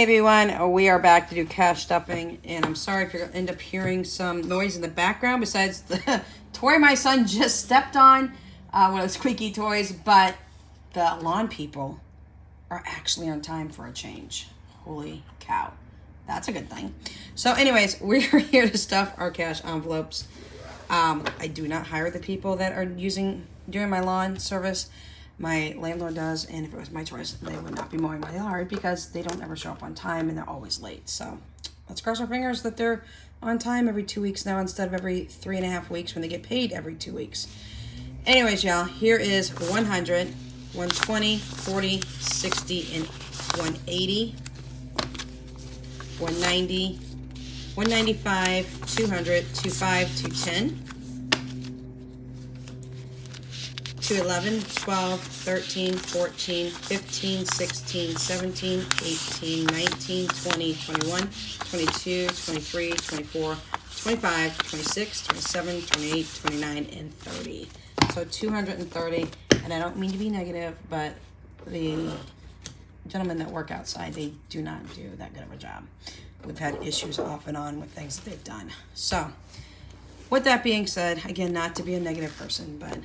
everyone, we are back to do cash stuffing, and I'm sorry if you're going to end up hearing some noise in the background besides the toy my son just stepped on, one of those squeaky toys, but the lawn people are actually on time for a change. Holy cow. That's a good thing. So anyways, we're here to stuff our cash envelopes. I do not hire the people that are doing my lawn service. My landlord does, and if it was my choice, they would not be mowing my yard because they don't ever show up on time and they're always late. So let's cross our fingers that they're on time every 2 weeks now instead of every 3.5 weeks when they get paid every 2 weeks. Anyways, y'all, here is 100, 120, 40, 60, and 180, 190, 195, 200, 25, 210. 211, 12, 13, 14, 15, 16, 17, 18, 19, 20, 21, 22, 23, 24, 25, 26, 27, 28, 29, and 30. So 230, and I don't mean to be negative, but the gentlemen that work outside, they do not do that good of a job. We've had issues off and on with things that they've done. So with that being said, again, not to be a negative person, but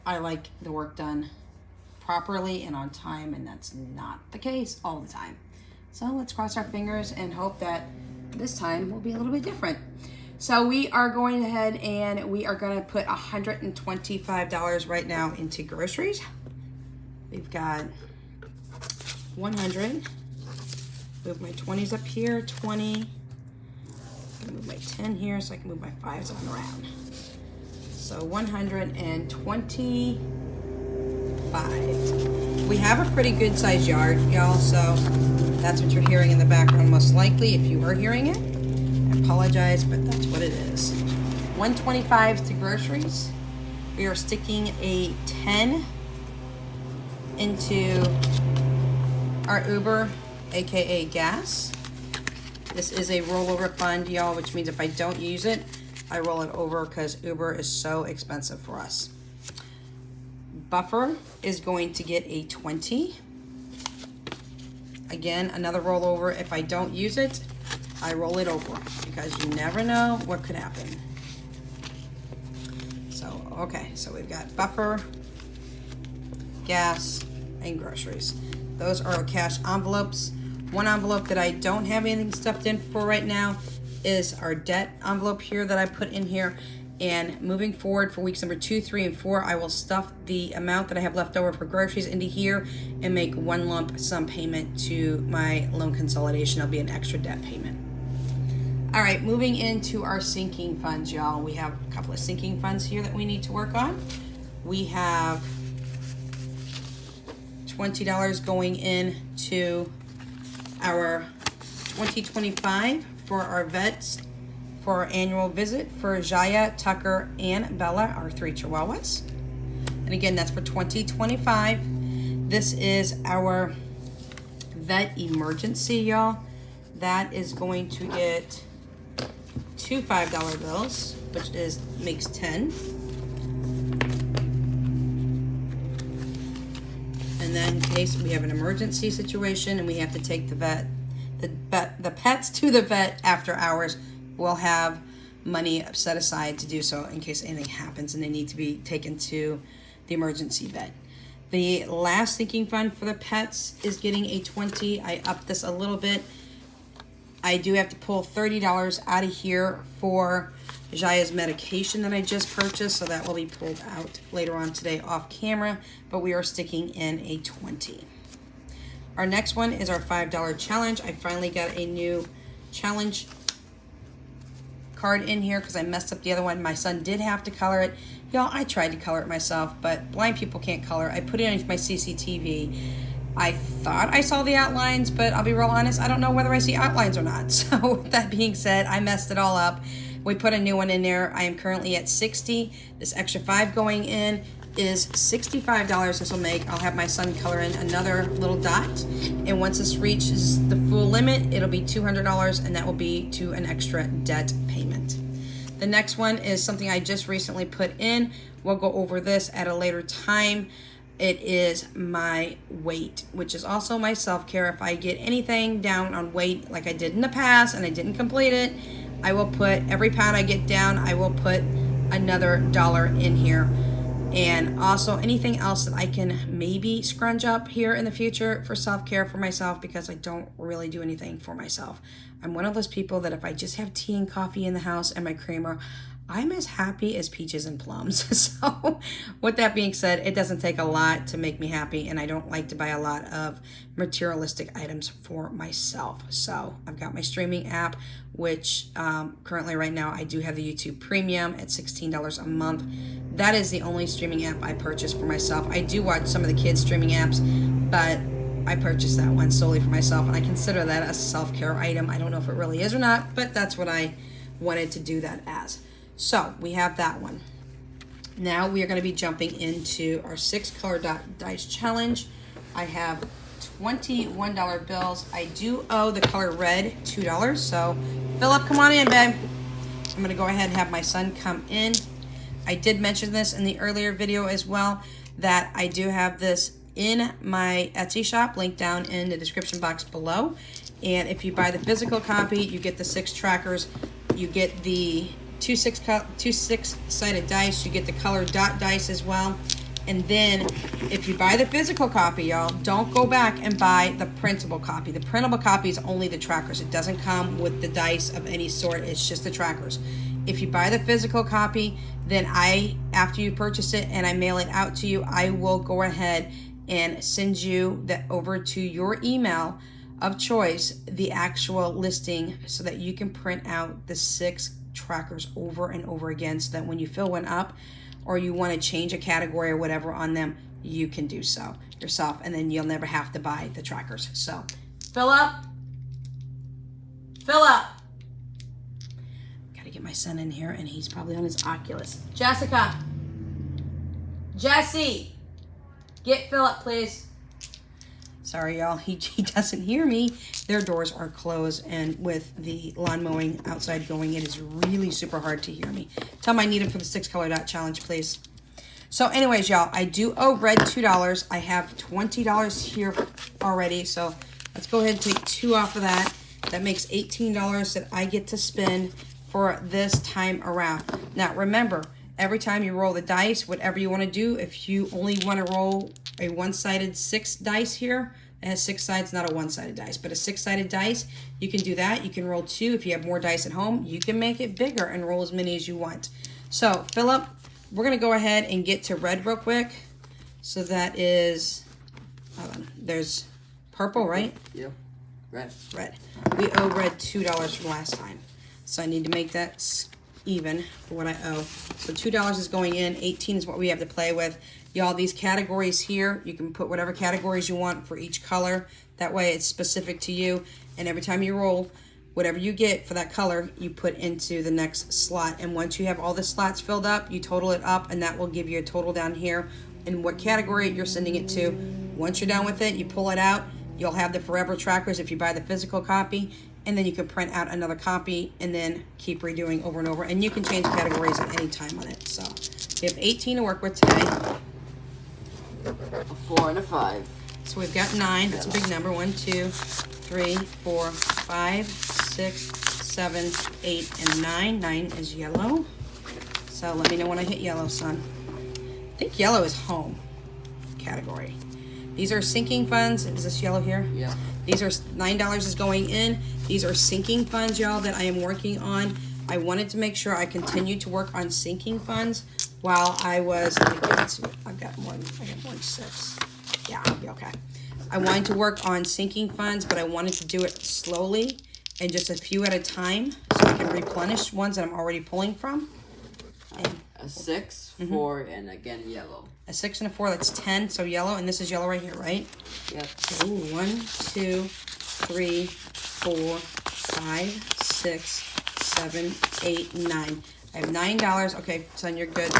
I like the work done properly and on time, and that's not the case all the time. So let's cross our fingers and hope that this time will be a little bit different. So we are going ahead and we are going to put $125 right now into groceries. We've got 100. Move my 20s up here, 20. Move my 10 here so I can move my 5s on around. So 125. We have a pretty good sized yard, y'all, so that's what you're hearing in the background most likely. If you are hearing it, I apologize, but that's what it is. 125 to groceries. We are sticking a 10 into our Uber, aka gas. This is a rollover fund, y'all, which means if I don't use it, I roll it over because Uber is so expensive for us. Buffer is going to get a 20. Again, another rollover. If I don't use it, I roll it over because you never know what could happen. So, okay, so we've got buffer, gas, and groceries. Those are our cash envelopes. One envelope that I don't have anything stuffed in for right now is our debt envelope here that I put in here, and moving forward for weeks number 2, 3, and 4, I will stuff the amount that I have left over for groceries into here and make one lump sum payment to my loan consolidation. It'll be an extra debt payment. All right, moving into our sinking funds, y'all. We have a couple of sinking funds here that we need to work on. We have $20 going into our 2025 for our vets for our annual visit for Jaya, Tucker, and Bella, our 3 Chihuahuas. And again, that's for 2025. This is our vet emergency, y'all. That is going to get 2 $5 bills, which makes 10. And then in case we have an emergency situation and we have to take the pets to the vet after hours, we'll have money set aside to do so in case anything happens and they need to be taken to the emergency vet. The last sinking fund for the pets is getting a 20. I upped this a little bit. I do have to pull $30 out of here for Jaya's medication that I just purchased, so that will be pulled out later on today off camera, but we are sticking in a 20. Our next one is our $5 challenge. I finally got a new challenge card in here because I messed up the other one. My son did have to color it. Y'all, I tried to color it myself, but blind people can't color. I put it on my CCTV. I thought I saw the outlines, but I'll be real honest, I don't know whether I see outlines or not. So with that being said, I messed it all up. We put a new one in there. I am currently at 60. This extra 5 going in is $65 this will make. I'll have my son color in another little dot. And once this reaches the full limit, it'll be $200, and that will be to an extra debt payment. The next one is something I just recently put in. We'll go over this at a later time. it is my weight, which is also my self-care. If I get anything down on weight like I did in the past and I didn't complete it, I will put every pound I get down, I will put another $1 in here. And also anything else that I can maybe scrunch up here in the future for self-care for myself, because I don't really do anything for myself. I'm one of those people that if I just have tea and coffee in the house and my creamer, I'm as happy as peaches and plums. So with that being said, it doesn't take a lot to make me happy, and I don't like to buy a lot of materialistic items for myself. So I've got my streaming app, which currently right now I do have the YouTube Premium at $16 a month. That is the only streaming app I purchase for myself. I do watch some of the kids' streaming apps, but I purchased that one solely for myself, and I consider that a self-care item. I don't know if it really is or not, but that's what I wanted to do that as. So we have that one. Now we are going to be jumping into our 6 color dot dice challenge. I have $21 bills. I do owe the color red $2. So Philip, come on in, babe. I'm going to go ahead and have my son come in. I did mention this in the earlier video as well, that I do have this in my Etsy shop, linked down in the description box below. And if you buy the physical copy, you get the 6 trackers, you get the two six-sided dice, you get the color dot dice as well. And then if you buy the physical copy, y'all, don't go back and buy the printable copy. The printable copy is only the trackers. It doesn't come with the dice of any sort. It's just the trackers. If you buy the physical copy, then after you purchase it and I mail it out to you, I will go ahead and send you that over to your email of choice, the actual listing, so that you can print out the 6 trackers over and over again, so that when you fill one up or you want to change a category or whatever on them, you can do so yourself, and then you'll never have to buy the trackers. So fill up, gotta get my son in here, and he's probably on his Oculus. Jesse, get Philip, please. Sorry, y'all, he doesn't hear me. Their doors are closed, and with the lawn mowing outside going, it is really super hard to hear me. Tell him I need him for the 6 color dot challenge, please. So anyways, y'all, I do owe red $2. I have $20 here already, so let's go ahead and take 2 off of that. That makes $18 that I get to spend for this time around. Now, remember, every time you roll the dice, whatever you want to do, if you only want to roll a one-sided 6 dice here, it has 6 sides, not a one-sided dice, but a 6-sided dice, you can do that. You can roll 2. If you have more dice at home, you can make it bigger and roll as many as you want. So, Philip, we're going to go ahead and get to red real quick. So that is, hold on, there's purple, right? Yep, red. Red. We owe red $2 from last time. So I need to make that even for what I owe. So $2 is going in, 18 is what we have to play with. Y'all, these categories here, you can put whatever categories you want for each color. That way it's specific to you. And every time you roll, whatever you get for that color, you put into the next slot. And once you have all the slots filled up, you total it up, and that will give you a total down here and what category you're sending it to. Once you're done with it, you pull it out. You'll have the forever trackers if you buy the physical copy. And then you can print out another copy and then keep redoing over and over. And you can change categories at any time on it. So we have 18 to work with today. A 4 and a 5. So we've got 9. That's a big number. 1, 2, 3, 4, 5, 6, 7, 8, and 9. 9 is yellow. So let me know when I hit yellow, son. I think yellow is home category. These are sinking funds. Is this yellow here? Yeah. These are $9 is going in. These are sinking funds, y'all, that I am working on. I wanted to make sure I continued to work on sinking funds while I was, let me give it to, I got more than 6. Yeah, I'll be okay. I wanted to work on sinking funds, but I wanted to do it slowly and just a few at a time so I can replenish ones that I'm already pulling from. And a 6, 4, and again yellow. A 6 and a 4, that's 10, so yellow, and this is yellow right here, right? Yep. Ooh, 1, 2, 3, 4, 5, 6, 7, 8, 9. I have $9. Okay, son, you're good.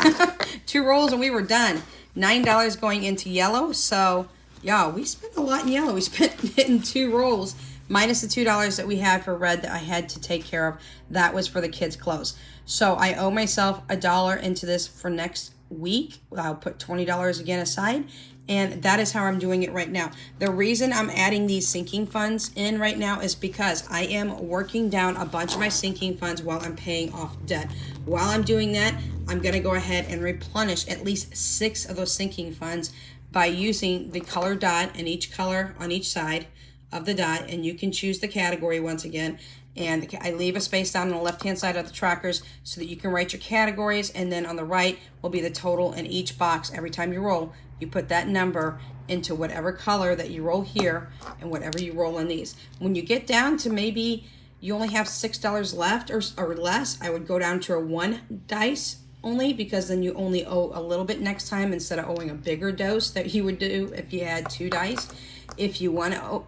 2 rolls and we were done. $9 going into yellow. So, y'all, we spent a lot in yellow. We spent it in 2 rolls, minus the $2 that we had for red that I had to take care of. That was for the kids' clothes. So I owe myself $1 into this for next week. I'll put $20 again aside, and that is how I'm doing it right now. The reason I'm adding these sinking funds in right now is because I am working down a bunch of my sinking funds while I'm paying off debt. While I'm doing that, I'm going to go ahead and replenish at least 6 of those sinking funds by using the color dot in each color on each side of the dot, and you can choose the category once again. And I leave a space down on the left hand side of the trackers so that you can write your categories, and then on the right will be the total in each box. Every time you roll, you put that number into whatever color that you roll here and whatever you roll in these. When you get down to maybe you only have $6 left or less, I would go down to a 1 dice only, because then you only owe a little bit next time instead of owing a bigger dose that you would do if you had 2 dice. If you want to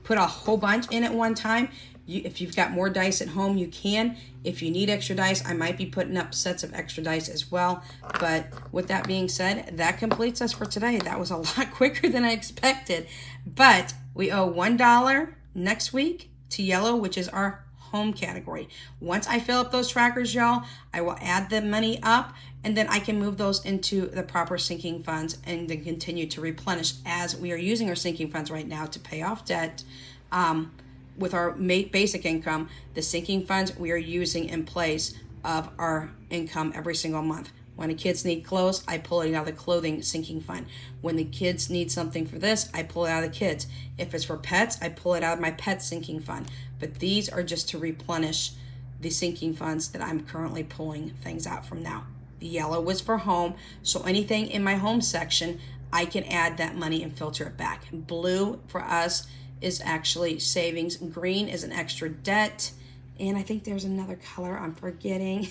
put a whole bunch in at one time, if you've got more dice at home, you can. If you need extra dice, I might be putting up sets of extra dice as well. But with that being said, that completes us for today. That was a lot quicker than I expected. But we owe $1 next week to yellow, which is our home category. Once I fill up those trackers, y'all, I will add the money up, and then I can move those into the proper sinking funds and then continue to replenish as we are using our sinking funds right now to pay off debt. With our basic income, the sinking funds we are using in place of our income every single month. When the kids need clothes, I pull it out of the clothing sinking fund. When the kids need something for this, I pull it out of the kids. If it's for pets, I pull it out of my pet sinking fund. But these are just to replenish the sinking funds that I'm currently pulling things out from now. The yellow was for home, so anything in my home section, I can add that money and filter it back. Blue for us is actually savings. Green is an extra debt. And I think there's another color I'm forgetting.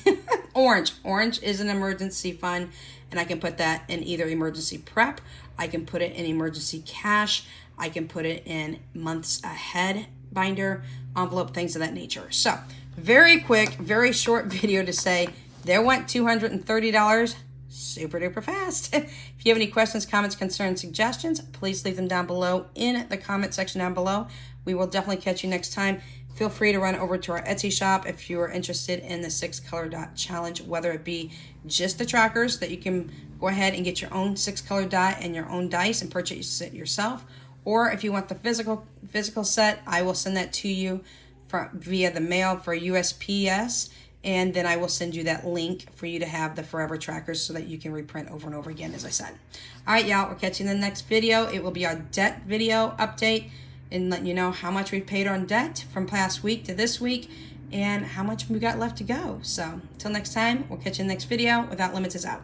Orange. Orange is an emergency fund, and I can put that in either emergency prep, I can put it in emergency cash, I can put it in months ahead binder, envelope, things of that nature. So very quick, very short video to say there went $230 super duper fast. If you have any questions, comments, concerns, suggestions, please leave them down below in the comment section down below. We will definitely catch you next time. Feel free to run over to our Etsy shop if you are interested in the 6 color dot challenge, whether it be just the trackers that you can go ahead and get your own 6 color dot and your own dice and purchase it yourself, or if you want the physical set, I will send that to you via the mail for USPS, and then I will send you that link for you to have the forever trackers so that you can reprint over and over again, as I said. All right, y'all, we'll catch you in the next video. It will be our debt video update and letting you know how much we've paid on debt from past week to this week and how much we got left to go. So until next time, we'll catch you in the next video. Without Limits is out.